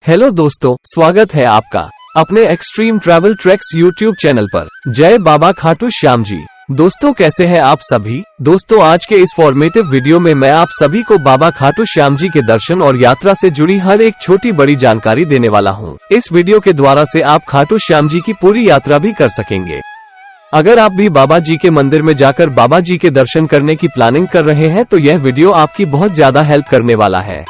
Hello दोस्तों, स्वागत है आपका अपने extreme travel tracks YouTube channel पर। जय बाबा खाटू श्याम जी। दोस्तों कैसे हैं आप सभी। दोस्तों आज के इस फॉर्मेटिव वीडियो में मैं आप सभी को बाबा खाटू श्याम जी के दर्शन और यात्रा से जुड़ी हर एक छोटी बड़ी जानकारी देने वाला हूं। इस वीडियो के द्वारा से आप खाटू श्याम जी की पूरी यात्रा भी कर सकेंगे। अगर आप भी बाबा जी के मंदिर में जाकर बाबा जी के दर्शन करने की प्लानिंग कर रहे हैं तो यह वीडियो आपकी बहुत ज्यादा हेल्प करने वाला है।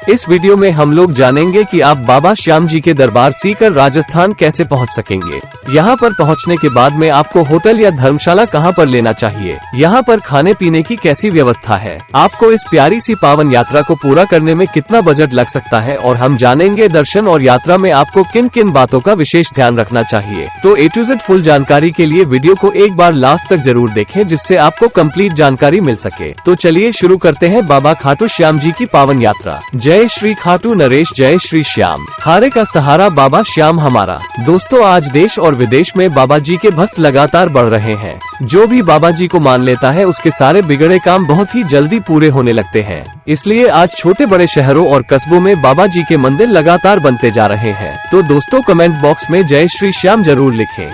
इस वीडियो में हम लोग जानेंगे कि आप बाबा श्याम जी के दरबार सीकर राजस्थान कैसे पहुंच सकेंगे। यहाँ पर पहुंचने के बाद में आपको होटल या धर्मशाला कहाँ पर लेना चाहिए, यहाँ पर खाने पीने की कैसी व्यवस्था है, आपको इस प्यारी सी पावन यात्रा को पूरा करने में कितना बजट लग सकता है और हम जानेंगे दर्शन और यात्रा में आपको किन किन बातों का विशेष ध्यान रखना चाहिए। तो A to Z फुल जानकारी के लिए वीडियो को एक बार लास्ट तक जरूर देखें जिससे आपको कंप्लीट जानकारी मिल सके। तो चलिए शुरू करते हैं बाबा खाटू श्याम जी की पावन यात्रा। जय श्री खाटू नरेश, जय श्री श्याम। हारे का सहारा बाबा श्याम हमारा। दोस्तों आज देश और विदेश में बाबा जी के भक्त लगातार बढ़ रहे हैं। जो भी बाबा जी को मान लेता है उसके सारे बिगड़े काम बहुत ही जल्दी पूरे होने लगते हैं। इसलिए आज छोटे बड़े शहरों और कस्बों में बाबा जी के मंदिर लगातार बनते जा रहे हैं। तो दोस्तों कमेंट बॉक्स में जय श्री श्याम जरूर लिखें।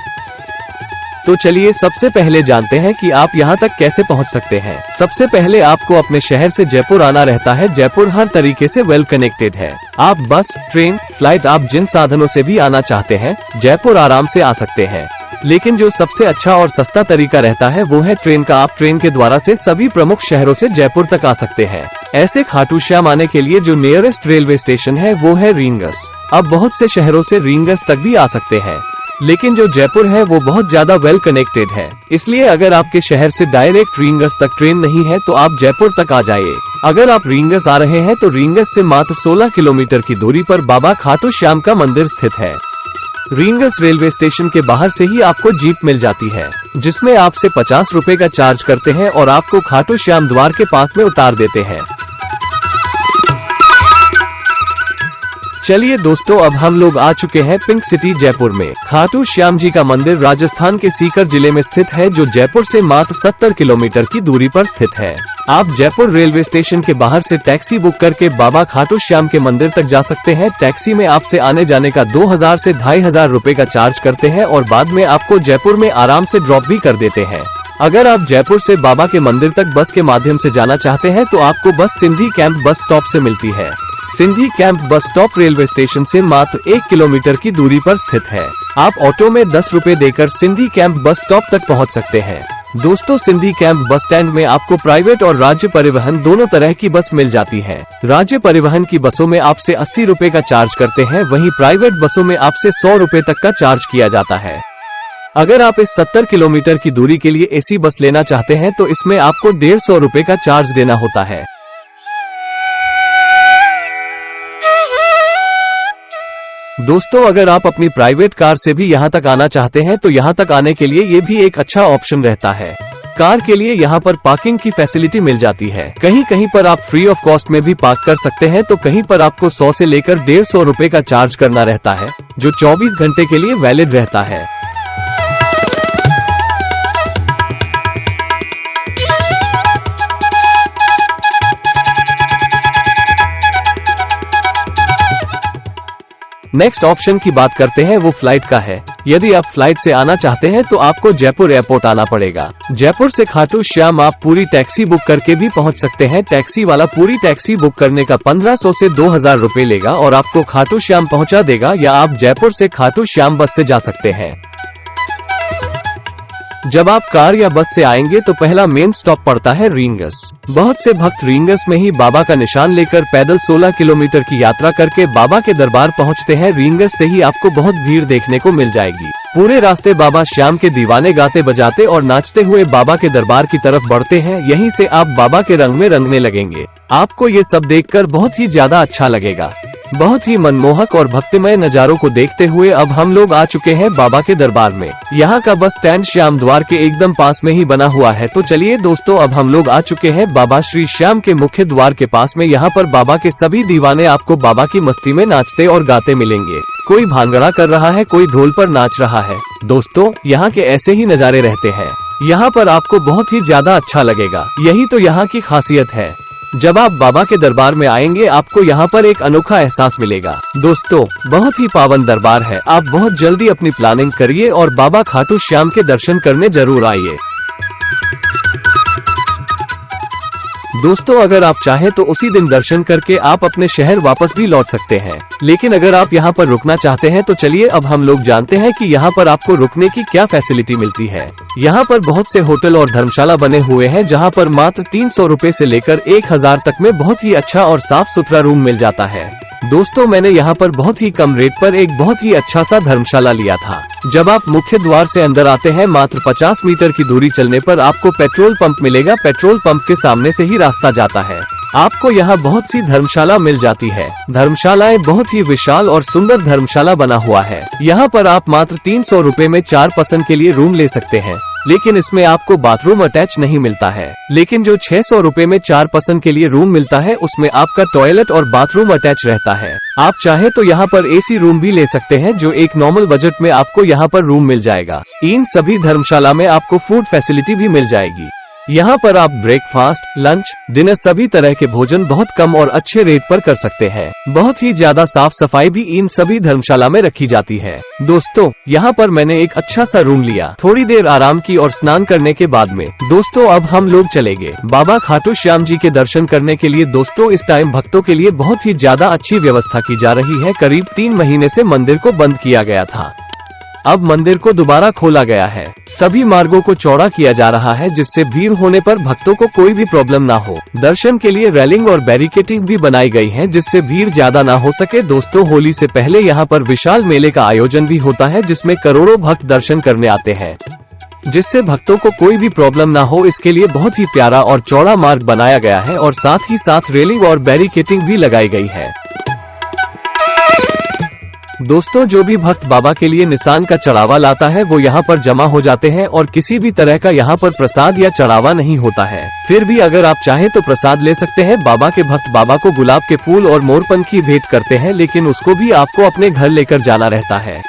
तो चलिए सबसे पहले जानते हैं कि आप यहाँ तक कैसे पहुँच सकते हैं। सबसे पहले आपको अपने शहर से जयपुर आना रहता है। जयपुर हर तरीके से वेल कनेक्टेड है। आप बस, ट्रेन, फ्लाइट, आप जिन साधनों से भी आना चाहते हैं जयपुर आराम से आ सकते हैं। लेकिन जो सबसे अच्छा और सस्ता तरीका रहता है वो है ट्रेन का। आप ट्रेन के द्वारा से सभी प्रमुख शहरों से जयपुर तक आ सकते हैं। ऐसे खाटू श्याम आने के लिए जो नियरेस्ट रेलवे स्टेशन है वो है रींगस। अब बहुत से शहरों से रींगस तक भी आ सकते हैं, लेकिन जो जयपुर है वो बहुत ज्यादा वेल कनेक्टेड है। इसलिए अगर आपके शहर से डायरेक्ट रींगस तक ट्रेन नहीं है तो आप जयपुर तक आ जाइए। अगर आप रींगस आ रहे हैं तो रींगस से मात्र 16 किलोमीटर की दूरी पर बाबा खाटू श्याम का मंदिर स्थित है। रींगस रेलवे स्टेशन के बाहर से ही आपको जीप मिल जाती है जिसमें आपसे 50 रुपए का चार्ज करते हैं और आपको खाटू श्याम द्वार के पास में उतार देते हैं। चलिए दोस्तों अब हम लोग आ चुके हैं पिंक सिटी जयपुर में। खाटू श्याम जी का मंदिर राजस्थान के सीकर जिले में स्थित है जो जयपुर से मात्र 70 किलोमीटर की दूरी पर स्थित है। आप जयपुर रेलवे स्टेशन के बाहर से टैक्सी बुक करके बाबा खाटू श्याम के मंदिर तक जा सकते हैं। टैक्सी में आपसे आने जाने का 2000 से 2500 रुपए का चार्ज करते हैं और बाद में आपको जयपुर में आराम से ड्रॉप भी कर देते हैं। अगर आप जयपुर से बाबा के मंदिर तक बस के माध्यम से जाना चाहते हैं तो आपको बस सिंधी कैंप बस स्टॉप से मिलती है। Sindhi camp bus stop railway station से मात्र 1 किलोमीटर की दूरी पर स्थित है। आप ऑटो में 10 रुपए देकर सिंधी कैंप बस स्टॉप तक पहुंच सकते हैं। दोस्तों सिंधी कैंप बस स्टैंड में आपको प्राइवेट और राज्य परिवहन दोनों तरह की बस मिल जाती है। राज्य परिवहन की बसों में आपसे 80 रुपए का चार्ज करते हैं, वहीं प्राइवेट बसों में आपसे 100 रुपए तक का चार्ज किया जाता है। अगर आप इस 70 किलोमीटर की दूरी के लिए एसी बस लेना चाहते हैं तो इसमें आपको 150 रुपए का चार्ज देना होता है। दोस्तों अगर आप अपनी प्राइवेट कार से भी यहाँ तक आना चाहते हैं तो यहाँ तक आने के लिए ये भी एक अच्छा ऑप्शन रहता है। कार के लिए यहाँ पर पार्किंग की फैसिलिटी मिल जाती है। कहीं कहीं पर आप फ्री ऑफ कॉस्ट में भी पार्क कर सकते हैं तो कहीं पर आपको 100 से लेकर 150 रुपए का चार्ज करना रहता है जो 24 घंटे के लिए वैलिड रहता है। नेक्स्ट ऑप्शन की बात करते हैं वो फ्लाइट का है। यदि आप फ्लाइट से आना चाहते हैं तो आपको जयपुर एयरपोर्ट आना पड़ेगा। जयपुर से खाटू श्याम आप पूरी टैक्सी बुक करके भी पहुंच सकते हैं। टैक्सी वाला पूरी टैक्सी बुक करने का 1500 से 2000 रुपए लेगा और आपको खाटू श्याम पहुंचा देगा, या आप जयपुर से खाटू श्याम बस से जा सकते हैं। जब आप कार या बस से आएंगे तो पहला मेन स्टॉप पड़ता है रींगस। बहुत से भक्त रींगस में ही बाबा का निशान लेकर पैदल 16 किलोमीटर की यात्रा करके बाबा के दरबार पहुंचते हैं। रींगस से ही आपको बहुत भीड़ देखने को मिल जाएगी। पूरे रास्ते बाबा श्याम के दीवाने गाते बजाते और नाचते हुए बाबा के दरबार की तरफ बढ़ते हैं। यहीं से आप बाबा के रंग में रंगने लगेंगे। आपको ये सब देखकर बहुत ही ज्यादा अच्छा लगेगा। बहुत ही मनमोहक और भक्तिमय नज़ारों को देखते हुए अब हम लोग आ चुके हैं बाबा के दरबार में। यहाँ का बस स्टैंड श्याम द्वार के एकदम पास में ही बना हुआ है। तो चलिए दोस्तों अब हम लोग आ चुके हैं बाबा श्री श्याम के मुख्य द्वार के पास में। यहाँ पर बाबा के सभी दीवाने आपको बाबा की मस्ती में नाचते और गाते मिलेंगे। कोई भांगड़ा कर रहा है, कोई ढोल पर नाच रहा है। दोस्तों यहाँ के ऐसे ही नज़ारे रहते हैं। यहाँ पर आपको बहुत ही ज्यादा अच्छा लगेगा। यही तो यहाँ की खासियत है। जब आप बाबा के दरबार में आएंगे आपको यहाँ पर एक अनोखा एहसास मिलेगा। दोस्तों बहुत ही पावन दरबार है, आप बहुत जल्दी अपनी प्लानिंग करिए और बाबा खाटू श्याम के दर्शन करने जरूर आइए। दोस्तों अगर आप चाहें तो उसी दिन दर्शन करके आप अपने शहर वापस भी लौट सकते हैं, लेकिन अगर आप यहाँ पर रुकना चाहते हैं तो चलिए अब हम लोग जानते हैं कि यहाँ पर आपको रुकने की क्या फैसिलिटी मिलती है। यहाँ पर बहुत से होटल और धर्मशाला बने हुए हैं जहाँ पर मात्र 300 रुपए से लेकर 1000 तक में बहुत ही अच्छा और साफ सुथरा रूम मिल जाता है। दोस्तों मैंने यहाँ पर बहुत ही कम रेट पर एक बहुत ही अच्छा सा धर्मशाला लिया था। जब आप मुख्य द्वार से अंदर आते हैं मात्र 50 मीटर की दूरी चलने पर आपको पेट्रोल पंप मिलेगा। पेट्रोल पंप के सामने से ही रास्ता जाता है। आपको यहाँ बहुत सी धर्मशाला मिल जाती है। धर्मशालाएं बहुत ही विशाल और सुंदर धर्मशाला बना हुआ है। यहाँ पर आप मात्र 300 रुपए में 4 पर्सन के लिए रूम ले सकते हैं, लेकिन इसमें आपको बाथरूम अटैच नहीं मिलता है। लेकिन जो 600 रुपए में 4 पर्सन के लिए रूम मिलता है उसमें आपका टॉयलेट और बाथरूम अटैच रहता है। आप चाहे तो यहाँ पर एसी रूम भी ले सकते हैं, जो एक नॉर्मल बजट में आपको यहाँ पर रूम मिल जाएगा। इन सभी धर्मशाला में आपको फूड फैसिलिटी भी मिल जाएगी। यहाँ पर आप ब्रेकफास्ट, लंच, डिनर सभी तरह के भोजन बहुत कम और अच्छे रेट पर कर सकते हैं। बहुत ही ज्यादा साफ सफाई भी इन सभी धर्मशाला में रखी जाती है। दोस्तों यहाँ पर मैंने एक अच्छा सा रूम लिया, थोड़ी देर आराम की और स्नान करने के बाद में दोस्तों अब हम लोग चलेंगे बाबा खाटू श्याम जी के दर्शन करने के लिए। दोस्तों इस टाइम भक्तों के लिए बहुत ही ज्यादा अच्छी व्यवस्था की जा रही है। करीब 3 महीने से मंदिर को बंद किया गया था, अब मंदिर को दोबारा खोला गया है। सभी मार्गों को चौड़ा किया जा रहा है जिससे भीड़ होने पर भक्तों को कोई भी प्रॉब्लम ना हो। दर्शन के लिए रेलिंग और बैरिकेडिंग भी बनाई गई है जिससे भीड़ ज्यादा ना हो सके। दोस्तों होली से पहले यहाँ पर विशाल मेले का आयोजन भी होता है जिसमें करोड़ों भक्त दर्शन करने आते हैं, जिससे भक्तों को कोई भी प्रॉब्लम ना हो इसके लिए बहुत ही प्यारा और चौड़ा मार्ग बनाया गया है और साथ ही साथ रेलिंग और बैरिकेडिंग भी लगाई गई है। दोस्तों जो भी भक्त बाबा के लिए निशान का चढ़ावा लाता है वो यहाँ पर जमा हो जाते हैं और किसी भी तरह का यहाँ पर प्रसाद या चढ़ावा नहीं होता है। फिर भी अगर आप चाहें तो प्रसाद ले सकते हैं। बाबा के भक्त बाबा को गुलाब के फूल और मोरपंखी भेंट करते हैं, लेकिन उसको भी आपको अपने घर लेकर जाना रहता है।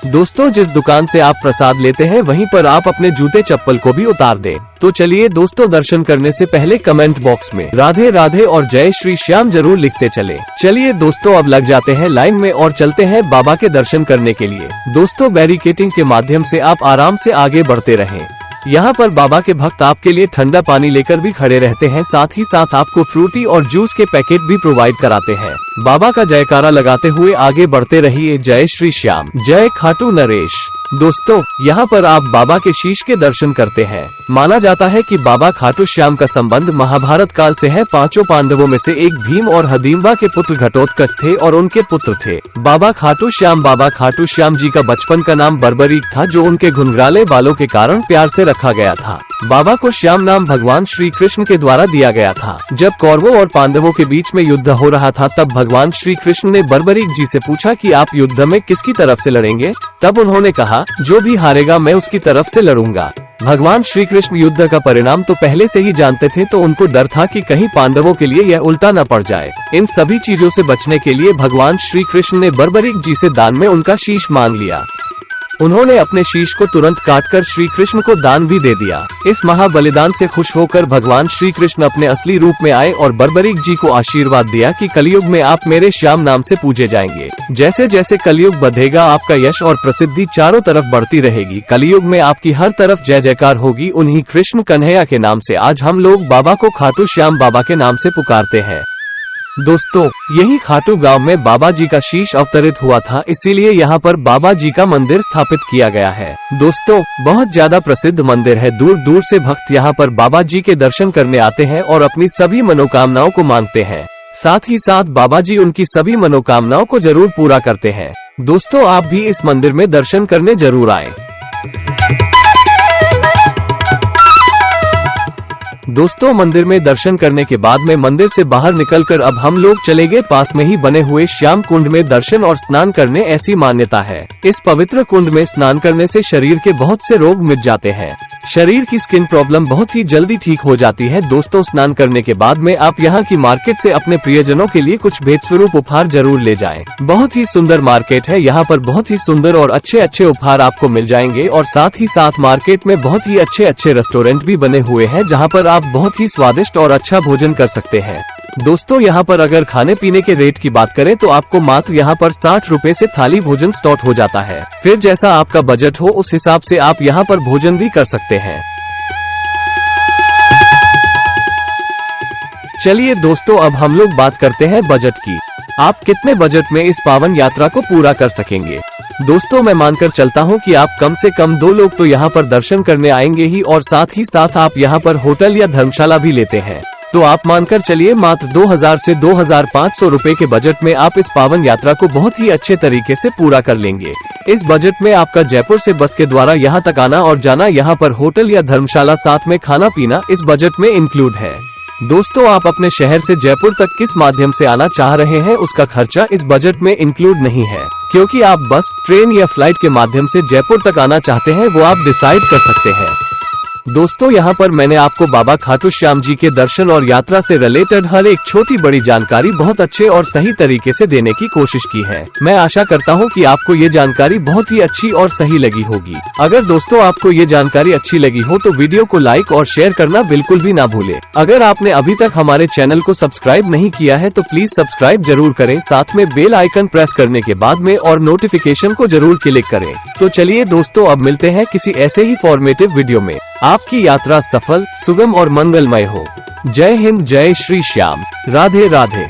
दोस्तों जिस दुकान से आप प्रसाद लेते हैं वहीं पर आप अपने जूते चप्पल को भी उतार दें। तो चलिए दोस्तों दर्शन करने से पहले कमेंट बॉक्स में राधे राधे और जय श्री श्याम जरूर लिखते चले। चलिए दोस्तों अब लग जाते हैं लाइन में और चलते हैं बाबा के दर्शन करने के लिए। दोस्तों बैरिकेडिंग के माध्यम से आप आराम से आगे बढ़ते रहें। यहाँ पर बाबा के भक्त आपके लिए ठंडा पानी लेकर भी खड़े रहते हैं, साथ ही साथ आपको फ्रूटी और जूस के पैकेट भी प्रोवाइड कराते हैं। बाबा का जयकारा लगाते हुए आगे बढ़ते रहिए। जय श्री श्याम, जय खाटू नरेश। दोस्तों यहाँ पर आप बाबा के शीश के दर्शन करते हैं। माना जाता है कि बाबा खाटू श्याम का संबंध महाभारत काल से है। 5 पांडवों में से एक भीम और हदिम्बा के पुत्र घटोत्कच थे और उनके पुत्र थे बाबा खाटू श्याम। बाबा खाटू श्याम जी का बचपन का नाम बर्बरीक था, जो उनके घुंघराले बालों के कारण प्यार से रखा गया था। बाबा को श्याम नाम भगवान श्री कृष्ण के द्वारा दिया गया था। जब कौरवों और पांडवों के बीच में युद्ध हो रहा था तब भगवान श्री कृष्ण ने बर्बरीक जी से पूछा कि आप युद्ध में किसकी तरफ से लड़ेंगे। तब उन्होंने कहा जो भी हारेगा मैं उसकी तरफ से लड़ूंगा। भगवान श्री कृष्ण युद्ध का परिणाम तो पहले से ही जानते थे, तो उनको डर था कि कहीं पांडवों के लिए यह उल्टा न पड़ जाए। इन सभी चीजों से बचने के लिए भगवान श्री कृष्ण ने बर्बरीक जी से दान में उनका शीश मांग लिया। उन्होंने अपने शीश को तुरंत काटकर श्री कृष्ण को दान भी दे दिया। इस महाबलिदान से खुश होकर भगवान श्री कृष्ण अपने असली रूप में आए और बर्बरीक जी को आशीर्वाद दिया कि कलयुग में आप मेरे श्याम नाम से पूजे जाएंगे। जैसे जैसे कलयुग बढ़ेगा आपका यश और प्रसिद्धि चारों तरफ बढ़ती रहेगी। कलयुग में आपकी हर तरफ जय जयकार होगी। उन्हीं कृष्ण कन्हैया के नाम से आज हम लोग बाबा को खाटू श्याम बाबा के नाम से पुकारते हैं। दोस्तों यही खाटू गांव में बाबा जी का शीश अवतरित हुआ था, इसीलिए यहाँ पर बाबा जी का मंदिर स्थापित किया गया है। दोस्तों बहुत ज्यादा प्रसिद्ध मंदिर है। दूर दूर से भक्त यहाँ पर बाबा जी के दर्शन करने आते हैं और अपनी सभी मनोकामनाओं को मांगते हैं। साथ ही साथ बाबा जी उनकी सभी मनोकामनाओं को जरूर पूरा करते हैं। दोस्तों आप भी इस मंदिर में दर्शन करने जरूर आए। दोस्तों मंदिर में दर्शन करने के बाद में मंदिर से बाहर निकलकर अब हम लोग चले गए पास में ही बने हुए श्याम कुंड में दर्शन और स्नान करने। ऐसी मान्यता है इस पवित्र कुंड में स्नान करने से शरीर के बहुत से रोग मिट जाते हैं। शरीर की स्किन प्रॉब्लम बहुत ही जल्दी ठीक हो जाती है। दोस्तों स्नान करने के बाद में आप यहाँ की मार्केट से अपने प्रियजनों के लिए कुछ भेंट स्वरूप उपहार जरूर ले जाएं। बहुत ही सुंदर मार्केट है। यहाँ पर बहुत ही सुंदर और अच्छे अच्छे उपहार आपको मिल जाएंगे और साथ ही साथ मार्केट में बहुत ही अच्छे अच्छे रेस्टोरेंट भी बने हुए हैं, जहाँ पर आप आप बहुत ही स्वादिष्ट और अच्छा भोजन कर सकते हैं। दोस्तों यहाँ पर अगर खाने पीने के रेट की बात करें तो आपको मात्र यहाँ पर 60 रुपए से थाली भोजन स्टार्ट हो जाता है। फिर जैसा आपका बजट हो उस हिसाब से आप यहाँ पर भोजन भी कर सकते हैं। चलिए दोस्तों अब हम लोग बात करते हैं बजट की। आप कितने बजट में इस पावन यात्रा को पूरा कर सकेंगे। दोस्तों मैं मानकर चलता हूं कि आप कम से कम 2 लोग तो यहाँ पर दर्शन करने आएंगे ही, और साथ ही साथ आप यहाँ पर होटल या धर्मशाला भी लेते हैं। तो आप मानकर चलिए मात्र 2000 से 2500 रुपए के बजट में आप इस पावन यात्रा को बहुत ही अच्छे तरीके से पूरा कर लेंगे। इस बजट में आपका जयपुर से बस के द्वारा यहाँ तक आना और जाना, यहाँ पर होटल या धर्मशाला, साथ में खाना पीना इस बजट में इंक्लूड है। दोस्तों आप अपने शहर से जयपुर तक किस माध्यम से आना चाह रहे हैं उसका खर्चा इस बजट में इंक्लूड नहीं है, क्योंकि आप बस, ट्रेन या फ्लाइट के माध्यम से जयपुर तक आना चाहते हैं वो आप डिसाइड कर सकते हैं। दोस्तों यहाँ पर मैंने आपको बाबा खाटू श्याम जी के दर्शन और यात्रा से रिलेटेड हर एक छोटी बड़ी जानकारी बहुत अच्छे और सही तरीके से देने की कोशिश की है। मैं आशा करता हूँ कि आपको ये जानकारी बहुत ही अच्छी और सही लगी होगी। अगर दोस्तों आपको ये जानकारी अच्छी लगी हो तो वीडियो को लाइक और शेयर करना बिल्कुल भी ना भूले। अगर आपने अभी तक हमारे चैनल को सब्सक्राइब नहीं किया है तो प्लीज सब्सक्राइब जरूर करें, साथ में बेल आइकन प्रेस करने के बाद में और नोटिफिकेशन को जरूर क्लिक करें। तो चलिए दोस्तों अब मिलते हैं किसी ऐसे ही फॉर्मेटिव वीडियो में। आपकी यात्रा सफल, सुगम और मंगलमय हो। जय हिंद, जय श्री श्याम, राधे राधे।